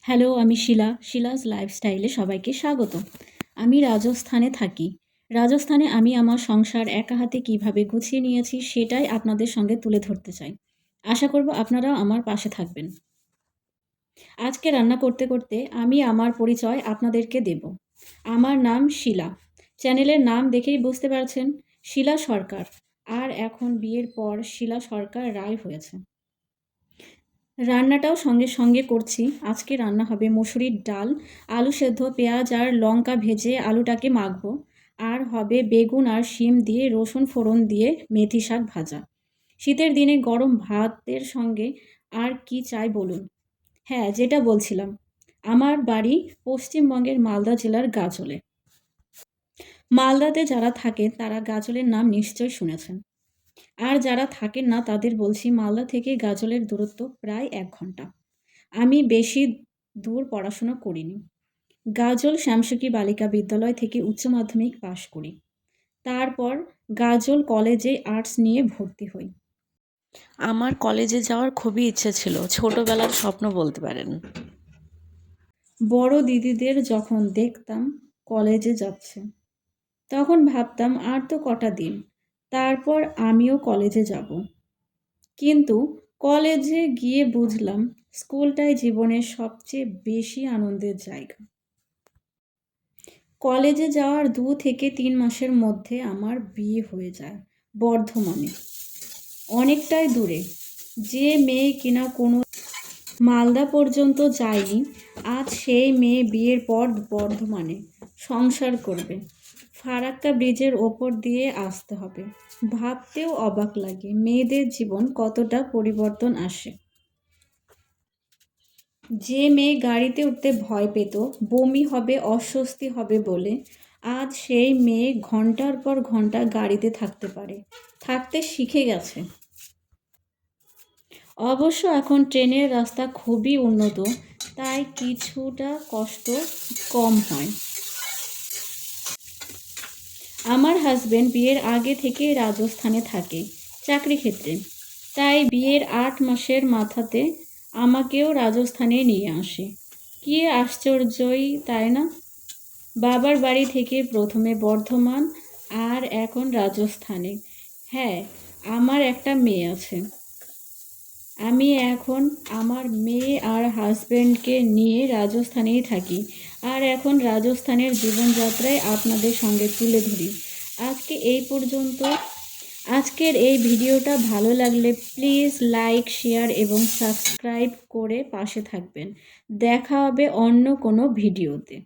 Hello, আমি শিলাস লাইফস্টাইলে সবাইকে স্বাগত। আমি রাজস্থানে থাকি। রাজস্থানে আমি আমার সংসার একা হাতে কীভাবে গুছিয়ে নিয়েছি সেটাই আপনাদের সঙ্গে তুলে ধরতে চাই। আশা করব আপনারাও আমার পাশে থাকবেন। আজকে রান্না করতে করতে আমি আমার পরিচয় আপনাদেরকে দেব। আমার নাম শিলা। চ্যানেলের নাম দেখেই বুঝতে পারছেন, শিলা সরকার। আর এখন বিয়ের পর শিলা সরকার রায় হয়েছে। রান্নাটাও সঙ্গে সঙ্গে করছি। আজকে রান্না হবে মসুরির ডাল, আলু সেদ্ধ, পেঁয়াজ আর লঙ্কা ভেজে আলুটাকে মাখবো। আর হবে বেগুন আর শিম দিয়ে রসুন ফোড়ন দিয়ে মেথি শাক ভাজা। শীতের দিনে গরম ভাতের সঙ্গে আর কি চাই বলুন। হ্যাঁ, যেটা বলছিলাম, আমার বাড়ি পশ্চিমবঙ্গের মালদা জেলার গাজলে। মালদাতে যারা থাকেন তারা গাজলের নাম নিশ্চয় শুনেছেন। আর যারা থাকেন না তাদের বলছি, মালদা থেকে গাজলের দূরত্ব প্রায় 1 ঘন্টা। আমি বেশি দূর পড়াশোনা করিনি। গাজল শ্যামসুখী বালিকা বিদ্যালয় থেকে উচ্চ মাধ্যমিক পাশ করি। তারপর গাজল কলেজে আর্টস নিয়ে ভর্তি হই। আমার কলেজে যাওয়ার খুবই ইচ্ছে ছিল, ছোটবেলার স্বপ্ন বলতে পারেন। বড় দিদিদের যখন দেখতাম কলেজে যাচ্ছে, তখন ভাবতাম আর তো কটা দিন, তারপর আমিও কলেজে যাব। কিন্তু কলেজে গিয়ে বুঝলাম স্কুলটাই জীবনের সবচেয়ে বেশি আনন্দের জায়গা। কলেজে যাওয়ার 2 থেকে 3 মাসের মধ্যে আমার বিয়ে হয়ে যায় বর্ধমানে, অনেকটাই দূরে। যে মেয়ে কিনা কোনো মালদা পর্যন্ত যায়নি, আজ সেই মেয়ে বিয়ের পর বর্ধমানে সংসার করবে। ফারাক্কা ব্রিজের ওপর দিয়ে আসতে হবে। ভাবতেও অবাক লাগে মেয়েদের জীবন কতটা পরিবর্তন আসে। যে মেয়ে গাড়িতে উঠতে ভয় পেত, বমি হবে, অস্বস্তি হবে বলে, আজ সেই মেয়ে ঘন্টার পর ঘন্টা গাড়িতে থাকতে পারে, থাকতে শিখে গেছে। অবশ্য এখন ট্রেনের রাস্তা খুবই উন্নত, তাই কিছুটা কষ্ট কম হয়। আমার হাজবেন্ড বিয়ের আগে থেকে রাজস্থানে থাকে চাকরি ক্ষেত্রে, তাই বিয়ের 8 মাসের মাথাতে আমাকেও রাজস্থানে নিয়ে আসে। কি আশ্চর্যই, তাই না? বাবার বাড়ি থেকে প্রথমে বর্ধমান আর এখন রাজস্থানে। হ্যাঁ, আমার একটা মেয়ে আছে। আমি এখন আমার মেয়ে আর হাজব্যান্ডকে নিয়ে রাজস্থানেই থাকি, আর এখন রাজস্থানের জীবনযাত্রায় আপনাদের সঙ্গে তুলে ধরি। আজকে এই পর্যন্ত। আজকের এই ভিডিওটা ভালো লাগলে প্লিজ লাইক, শেয়ার এবং সাবস্ক্রাইব করে পাশে থাকবেন। দেখা হবে অন্য কোনো ভিডিওতে।